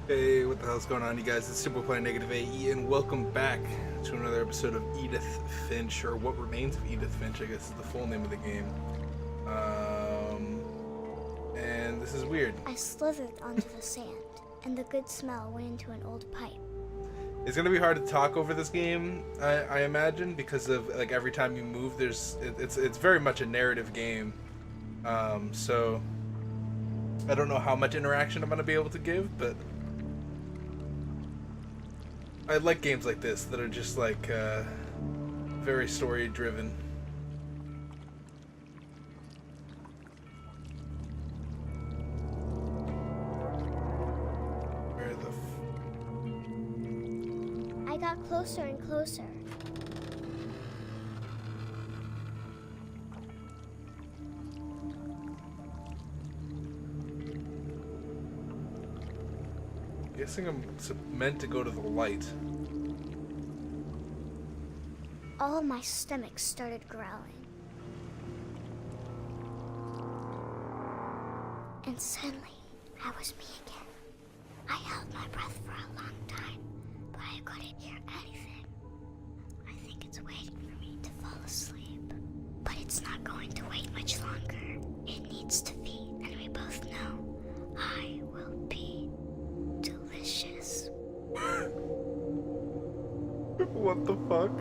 Hey, what the hell's going on, you guys? It's Simple Play NegativeAE, and welcome back to another episode of Edith Finch, or What Remains of Edith Finch, I guess is the full name of the game. And this is weird. I slithered onto the sand, and the good smell went into an old pipe. It's gonna be hard to talk over this game, I imagine, because of like every time you move, it's very much a narrative game. So I don't know how much interaction I'm gonna be able to give, but I like games like this that are just like very story driven. Where the I got closer and closer. guessing I'm meant to go to the light. All my stomach started growling. And suddenly, I was me again. I held my breath for a long time, but I couldn't hear anything. I think it's waiting for me to fall asleep. But it's not going to wait much longer. It needs to feed, and we both know I will be delicious. What the fuck?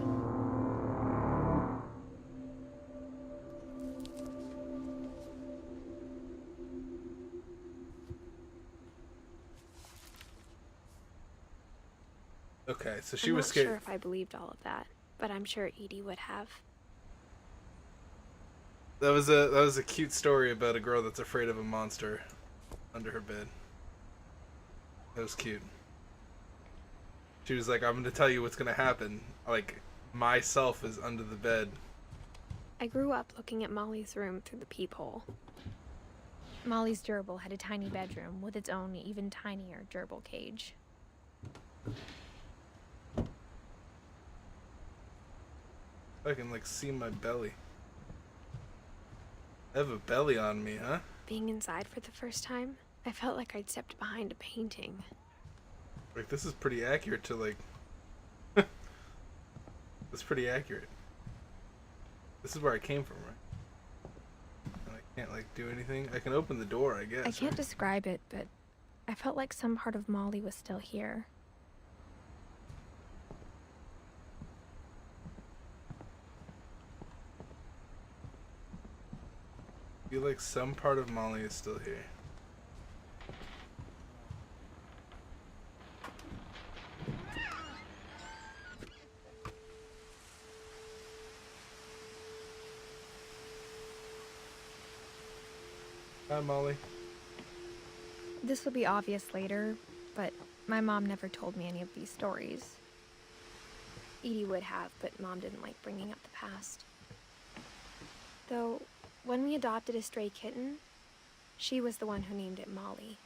Okay, so she was scared. I'm not sure if I believed all of that, but I'm sure Edie would have. That was a cute story about a girl that's afraid of a monster under her bed. That was cute. She was like, I'm gonna tell you what's gonna happen. Like, myself is under the bed. I grew up looking at Molly's room through the peephole. Molly's gerbil had a tiny bedroom with its own even tinier gerbil cage. I can like see my belly. I have a belly on me, huh? Being inside for the first time, I felt like I'd stepped behind a painting. Like, this is pretty accurate to like... That's pretty accurate. This is where I came from, right? And I can't like do anything. I can open the door, I guess. I can't right? describe it, but I felt like some part of Molly was still here. I feel like some part of Molly is still here. Hi, Molly. This will be obvious later, but my mom never told me any of these stories. Edie would have, but Mom didn't like bringing up the past. Though, when we adopted a stray kitten, she was the one who named it Molly.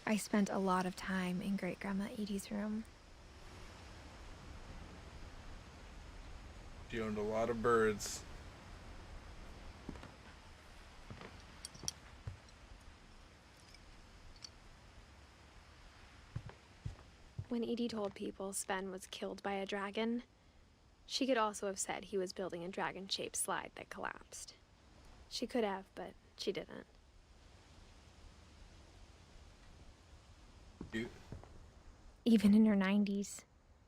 I spent a lot of time in Great-Grandma Edie's room. She owned a lot of birds. When Edie told people Sven was killed by a dragon, she could also have said he was building a dragon-shaped slide that collapsed. She could have, but she didn't. Cute. Even in her 90s,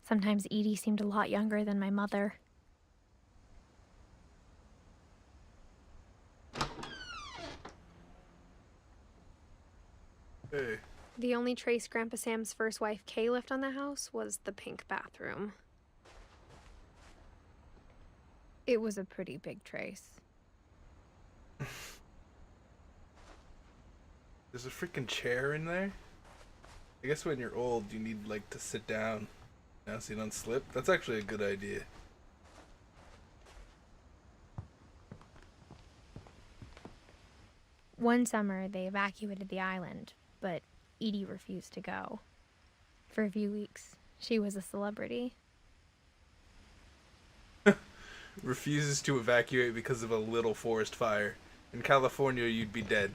sometimes Edie seemed a lot younger than my mother. Hey. The only trace Grandpa Sam's first wife Kay left on the house was the pink bathroom. It was a pretty big trace. There's a freaking chair in there? I guess when you're old, you need, like, to sit down now so you don't slip. That's actually a good idea. One summer, they evacuated the island, but Edie refused to go. For a few weeks, she was a celebrity. Refuses to evacuate because of a little forest fire. In California, you'd be dead.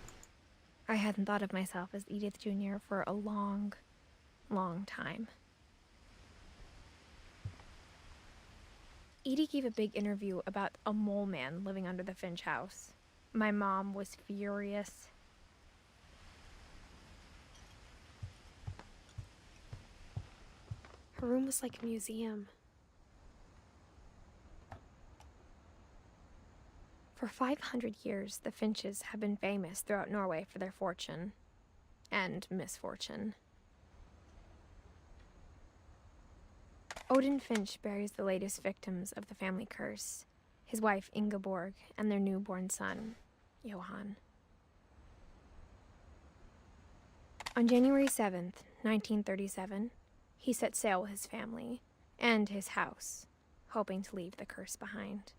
I hadn't thought of myself as Edith Jr. for a long, long time. Edie gave a big interview about a mole man living under the Finch house. My mom was furious. Her room was like a museum. For 500 years, the Finches have been famous throughout Norway for their fortune and misfortune. Odin Finch buries the latest victims of the family curse, his wife Ingeborg and their newborn son, Johan. On January 7th, 1937, he set sail with his family and his house, hoping to leave the curse behind.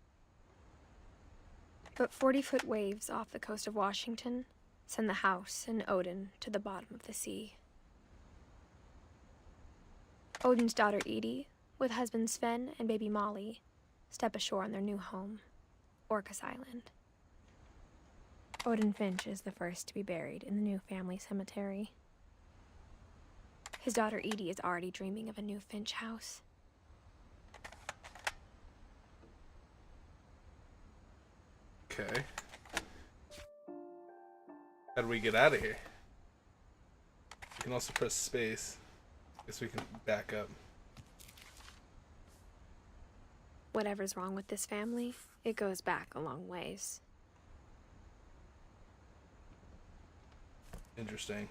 But 40-foot waves off the coast of Washington send the house and Odin to the bottom of the sea. Odin's daughter Edie, with husband Sven and baby Molly, step ashore on their new home, Orcas Island. Odin Finch is the first to be buried in the new family cemetery. His daughter Edie is already dreaming of a new Finch house. Okay. How do we get out of here? We can also press space. Guess we can back up. Whatever's wrong with this family, it goes back a long ways. Interesting.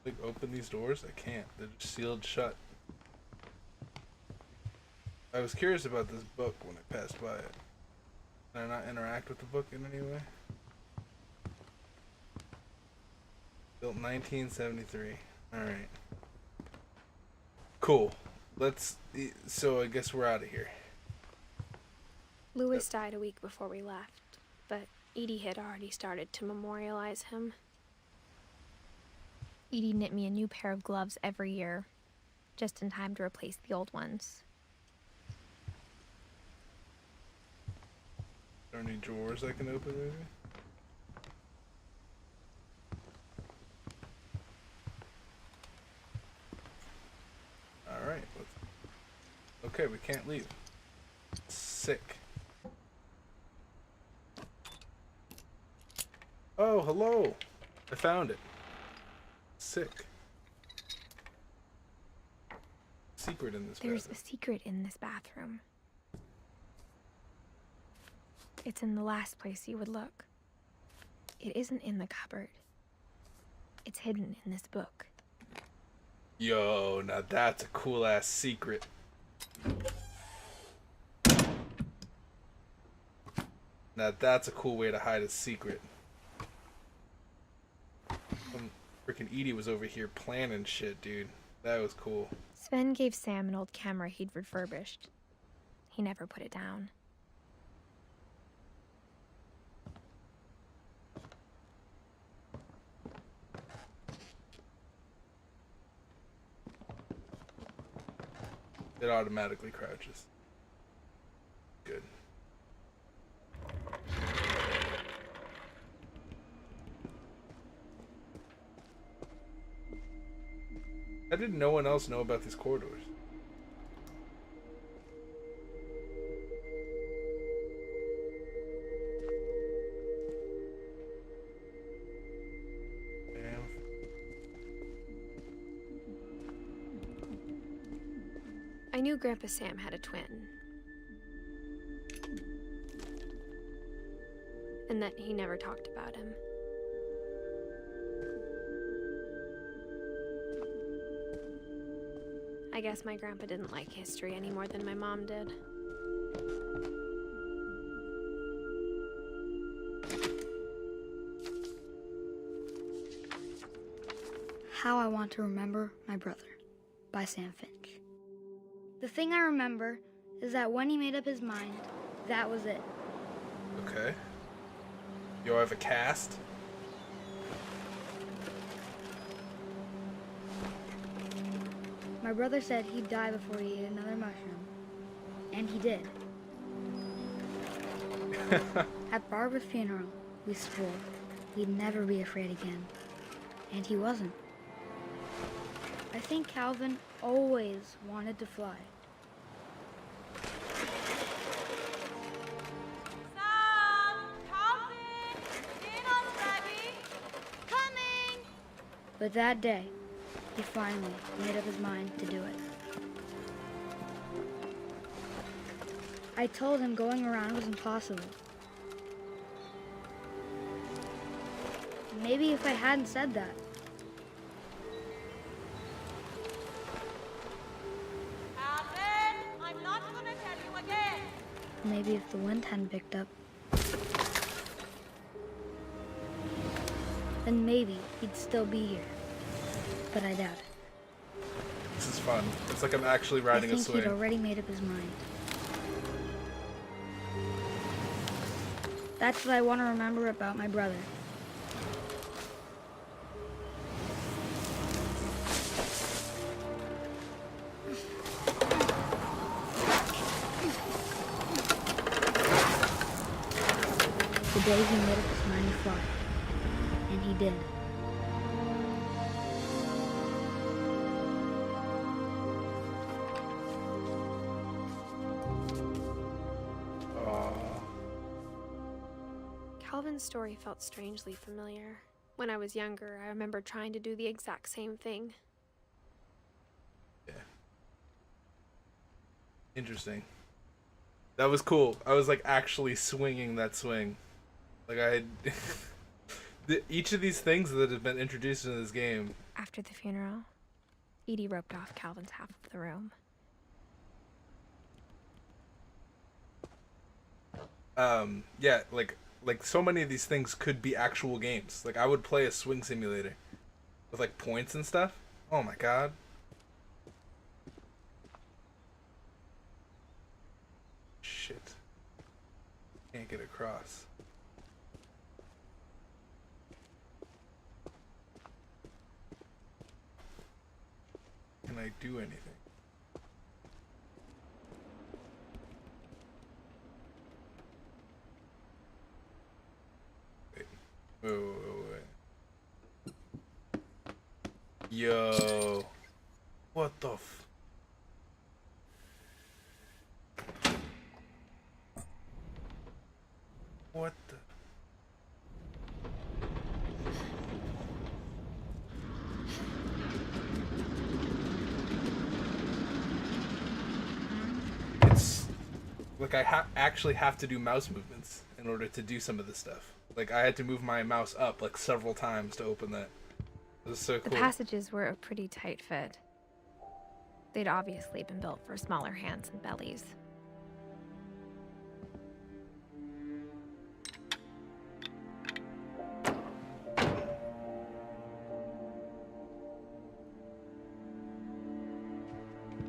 Like, open these doors? I can't. They're just sealed shut. I was curious about this book when I passed by it. Can I not interact with the book in any way? Built 1973. Alright. Cool. So I guess we're out of here. Lewis died a week before we left, but Edie had already started to memorialize him. Edie knit me a new pair of gloves every year, just in time to replace the old ones. Are there any drawers I can open, maybe? Alright, okay, we can't leave. Sick. Oh, hello! I found it. Sick. Secret in this There's bathroom. a secret in this bathroom. It's in the last place you would look. It isn't in the cupboard. It's hidden in this book. Yo, now that's a cool ass secret. Now that's a cool way to hide a secret. Freaking Edie was over here planning shit, dude. That was cool. Sven gave Sam an old camera he'd refurbished. He never put it down. It automatically crouches. Good. How did no one else know about these corridors? Damn. I knew Grandpa Sam had a twin. And that he never talked about him. I guess my grandpa didn't like history any more than my mom did. How I Want to Remember My Brother by Sam Finch. The thing I remember is that when he made up his mind, that was it. Okay. Yo, I have a cast. My brother said he'd die before he ate another mushroom. And he did. At Barbara's funeral, we swore we'd never be afraid again. And he wasn't. I think Calvin always wanted to fly. Sam! Calvin! Dinner's ready! Coming! But that day, he finally made up his mind to do it. I told him going around was impossible. Maybe if I hadn't said that. Calvin! I'm not gonna tell you again! Maybe if the wind hadn't picked up. Then maybe he'd still be here. But I doubt it. This is fun. It's like I'm actually riding a I think swing. he'd already made up his mind. That's what I want to remember about my brother. The day he made up his mind to fly. And he did. Calvin's story felt strangely familiar. When I was younger, I remember trying to do the exact same thing. Yeah. Interesting. That was cool. I was like actually swinging that swing. Like I had each of these things that have been introduced in this game. After the funeral, Edie roped off Calvin's half of the room. Yeah, like so many of these things could be actual games. Like I would play a swing simulator with like points and stuff. Oh my god. Shit. Can't get across. Can I do anything? Wait. Wait. Yo. What the f... What the... It's like I actually have to do mouse movements in order to do some of this stuff. Like I had to move my mouse up like several times to open that. It was so The cool. passages were a pretty tight fit. They'd obviously been built for smaller hands and bellies.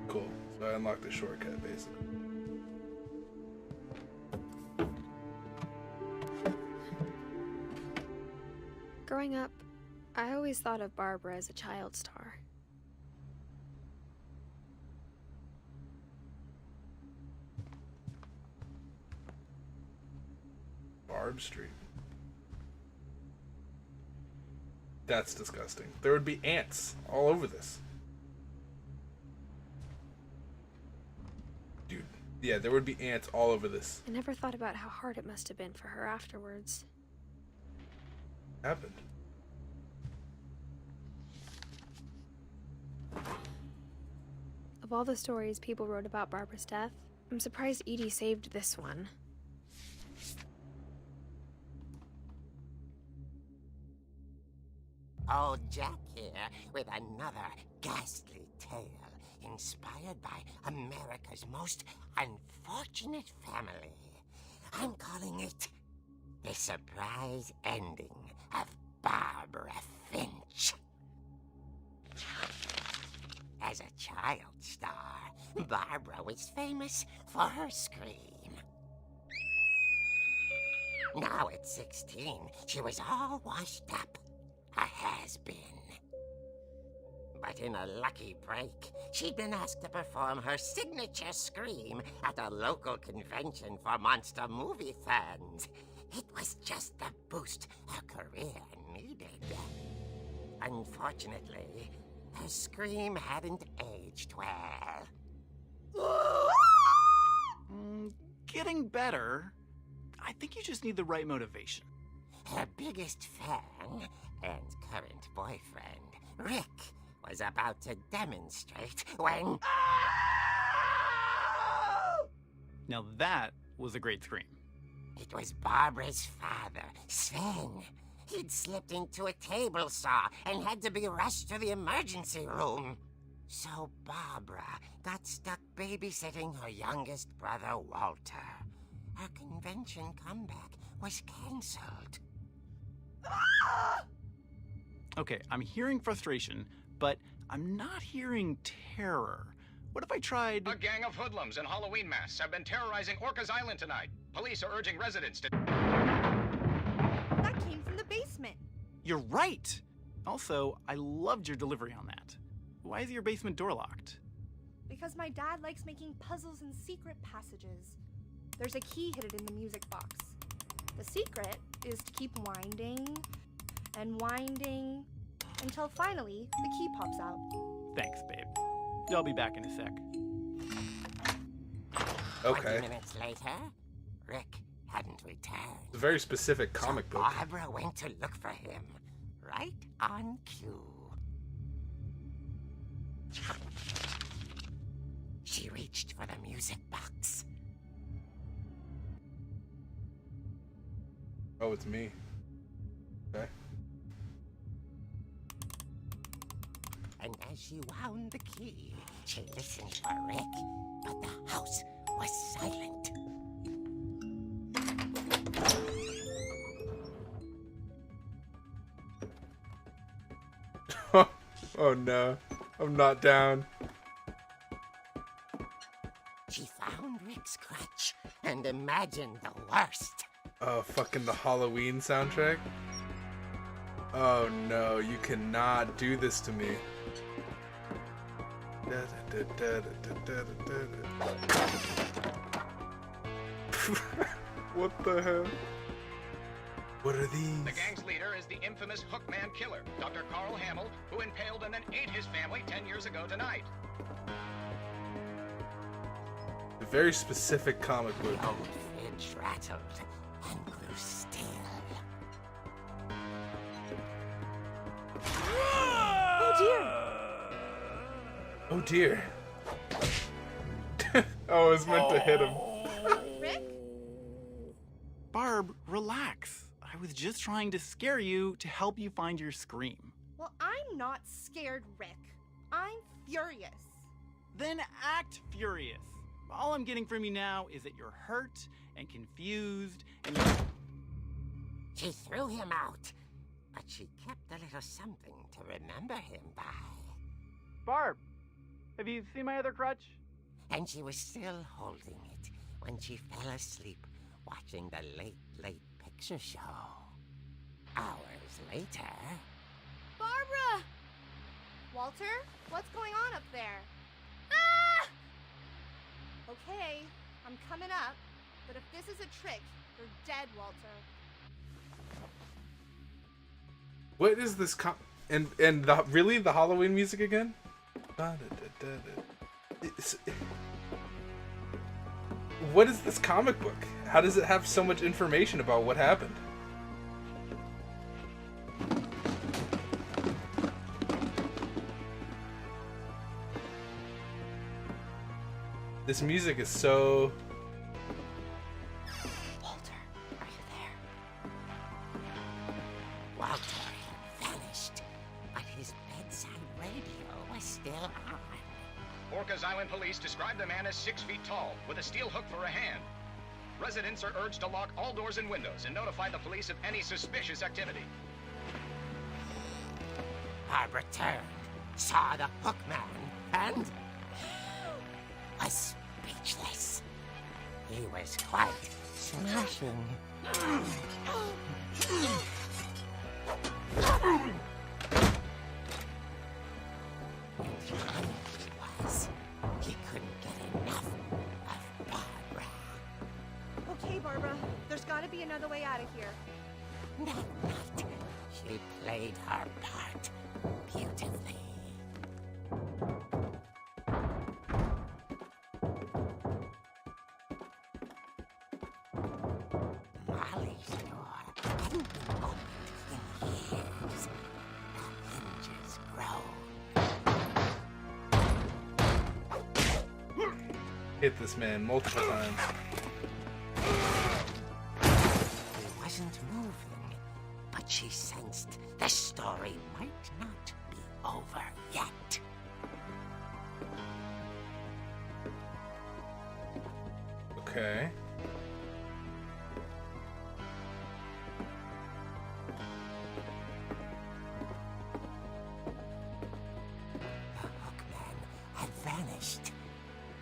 Cool. So I unlocked a shortcut basically. Growing up, I always thought of Barbara as a child star. Barb Street. That's disgusting. There would be ants all over this. Dude, yeah, there would be ants all over this. I never thought about how hard it must have been for her afterwards. Happened. Of all the stories people wrote about Barbara's death, I'm surprised Edie saved this one. Old Jack here with another ghastly tale inspired by America's most unfortunate family. I'm calling it The Surprise Ending of Barbara Finch. As a child star, Barbara was famous for her scream. Now at 16, she was all washed up. A has-been. But in a lucky break, she'd been asked to perform her signature scream at a local convention for monster movie fans. It was just the boost her career needed. Unfortunately, her scream hadn't aged well. Getting better. I think you just need the right motivation. Her biggest fan and current boyfriend, Rick, was about to demonstrate when... Now that was a great scream. It was Barbara's father, Sven. He'd slipped into a table saw and had to be rushed to the emergency room. So Barbara got stuck babysitting her youngest brother, Walter. Her convention comeback was cancelled. Okay, I'm hearing frustration, but I'm not hearing terror. What if I tried... A gang of hoodlums in Halloween masks have been terrorizing Orcas Island tonight. Police are urging residents to... That came from the basement. You're right! Also, I loved your delivery on that. Why is your basement door locked? Because my dad likes making puzzles and secret passages. There's a key hidden in the music box. The secret is to keep winding and winding until finally the key pops out. Thanks, babe. I'll be back in a sec. Okay. 20 minutes later, Rick hadn't returned. It's a very specific comic So book. Barbara went to look for him, right on cue. She reached for the music box. Oh, it's me. Okay. And as she wound the key, she listened for Rick, but the house was silent. Oh no, I'm not down. She found Rick's crutch and imagined the worst. Oh, fucking the Halloween soundtrack? Oh no, you cannot do this to me. What the hell? What are these? The gang's leader is the infamous Hookman killer, Dr. Carl Hamill, who impaled and then ate his family 10 years ago tonight. A very specific comic book. The old Finch rattled and grew still. Oh dear. Oh, I was meant to hit him. Rick? Barb, relax. I was just trying to scare you to help you find your scream. Well, I'm not scared, Rick. I'm furious. Then act furious. All I'm getting from you now is that you're hurt and confused and you're... She threw him out, but she kept a little something to remember him by. Barb, have you seen my other crutch? And she was still holding it when she fell asleep watching the late picture show. Hours later... Barbara! Walter, what's going on up there? Ah! Okay, I'm coming up, but if this is a trick, you're dead, Walter. What is this and really the Halloween music again? What is this comic book? How does it have so much information about what happened? This music is so... Walter, are you there? Walter had vanished, but his bedside radio was still on. Orcas Island police describe the man as 6 feet tall, with a steel hook for a hand. Residents are urged to lock all doors and windows and notify the police of any suspicious activity. Barbara turned, saw the hook man, and was speechless. He was quite smashing. He couldn't get enough of Barbara. Okay, Barbara, There's gotta be another way out of here. That night, she played her part beautifully. Molly's door hadn't been opened in years. The hinges grow. Hit this man multiple times. He wasn't moving, but she sensed the story might not be over yet. Okay. The hookman had vanished.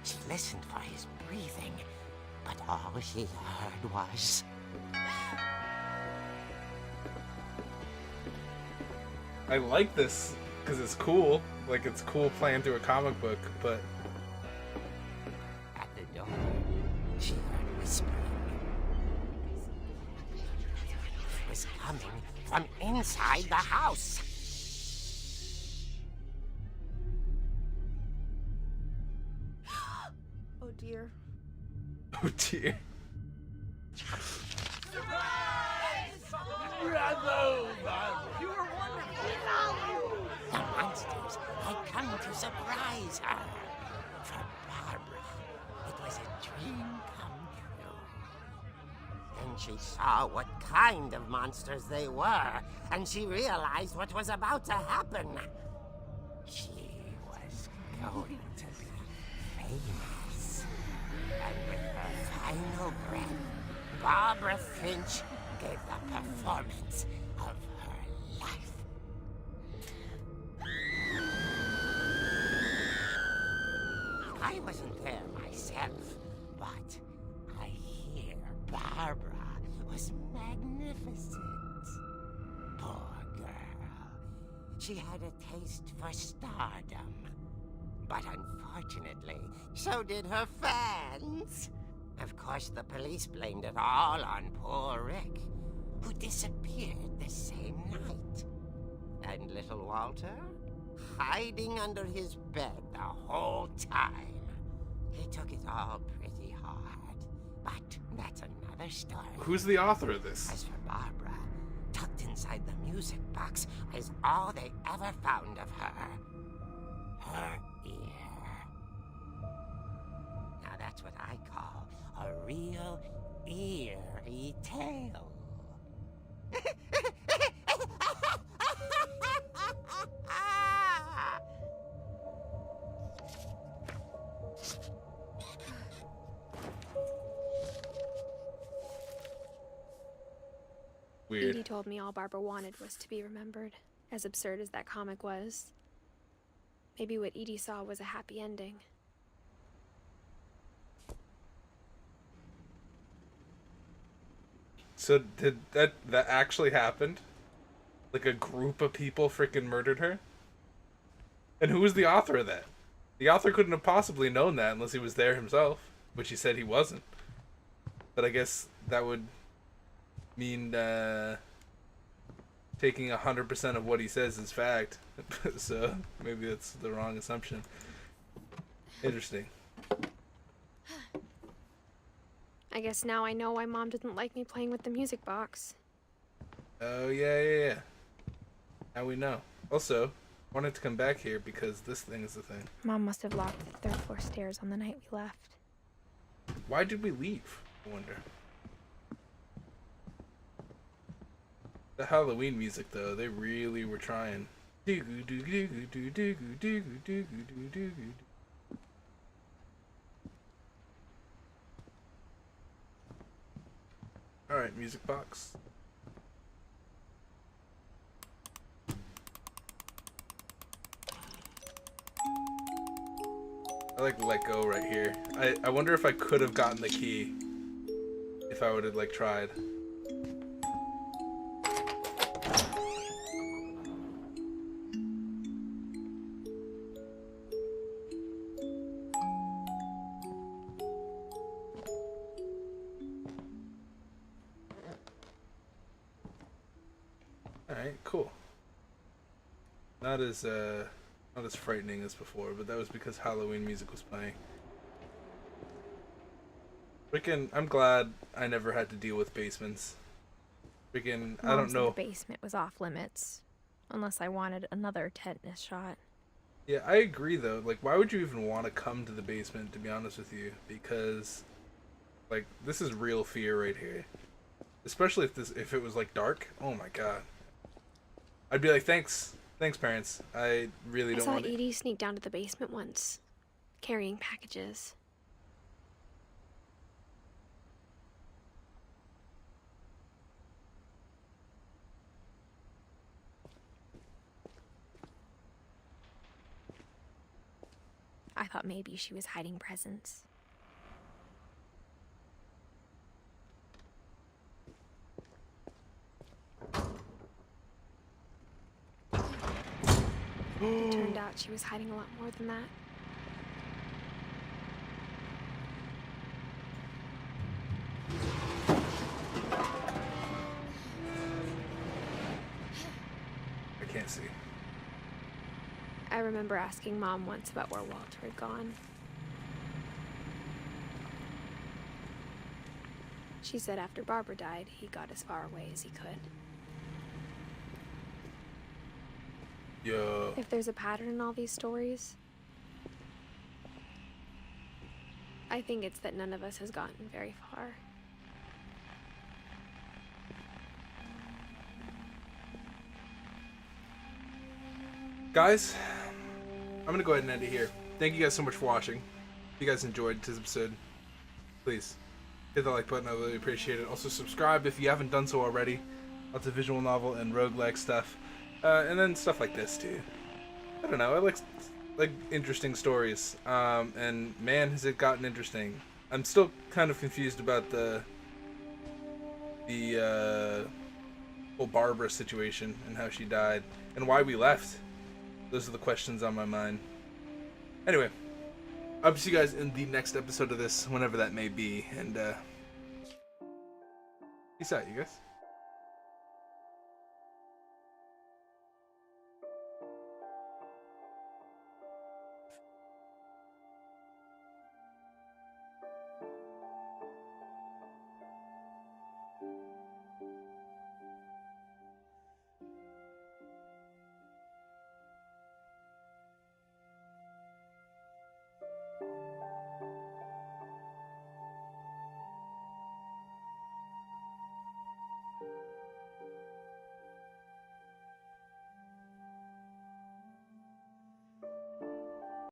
She listened for his breathing, but all she heard was... I like this because it's cool. Like, it's cool playing through a comic book, but At the door, she heard whispering. It was coming from inside the house. Oh dear. oh dear. The monsters had come to surprise her. For Barbara, it was a dream come true. Then she saw what kind of monsters they were, and she realized what was about to happen. She was going to be famous. And with her final breath, Barbara Finch gave the performance of her life. I wasn't there myself, but I hear Barbara was magnificent. Poor girl. She had a taste for stardom. But unfortunately, so did her fans. Of course, the police blamed it all on poor Rick, who disappeared the same night. And little Walter? Hiding under his bed the whole time. He took it all pretty hard, but that's another story. Who's the author of this? As for Barbara, tucked inside the music box is all they ever found of her. Her ear. Now that's what I call a real eerie tale. Weird. Edie told me all Barbara wanted was to be remembered, as absurd as that comic was. Maybe what Edie saw was a happy ending. So did that actually happened? Like a group of people freaking murdered her? And who was the author of that? The author couldn't have possibly known that unless he was there himself, which he said he wasn't. But I guess that would mean taking 100% of what he says is fact. So maybe that's the wrong assumption. Interesting. I guess now I know why Mom didn't like me playing with the music box. Oh yeah. Now we know. Also, wanted to come back here because this thing is the thing. Mom must have locked the third floor stairs on the night we left. Why did we leave? I wonder. The Halloween music though, they really were trying. Alright, music box. I like let go right here. I wonder if I could have gotten the key if I would have like tried. Alright, cool. Not as frightening as before, but that was because Halloween music was playing. Freaking, I'm glad I never had to deal with basements. Freaking, I don't know. The basement was off limits, unless I wanted another tetanus shot. Yeah, I agree though. Like, why would you even want to come to the basement, to be honest with you? Because, like, this is real fear right here. Especially if it was like dark. Oh my god. I'd be like, thanks, parents. I really don't want I saw it. Edie sneak down to the basement once, carrying packages. I thought maybe she was hiding presents. It turned out she was hiding a lot more than that. I can't see. I remember asking Mom once about where Walter had gone. She said after Barbara died, he got as far away as he could. Yo. If there's a pattern in all these stories, I think it's that none of us has gotten very far. Guys, I'm gonna go ahead and end it here. Thank you guys so much for watching. If you guys enjoyed this episode, please hit the like button. I really appreciate it. Also subscribe if you haven't done so already. Lots of visual novel and roguelike stuff. And then stuff like this too. I don't know, I like interesting stories. And man, has it gotten interesting. I'm still kind of confused about the whole Barbara situation and how she died and why we left. Those are the questions on my mind. Anyway, I'll see you guys in the next episode of this, whenever that may be, and peace out, you guys.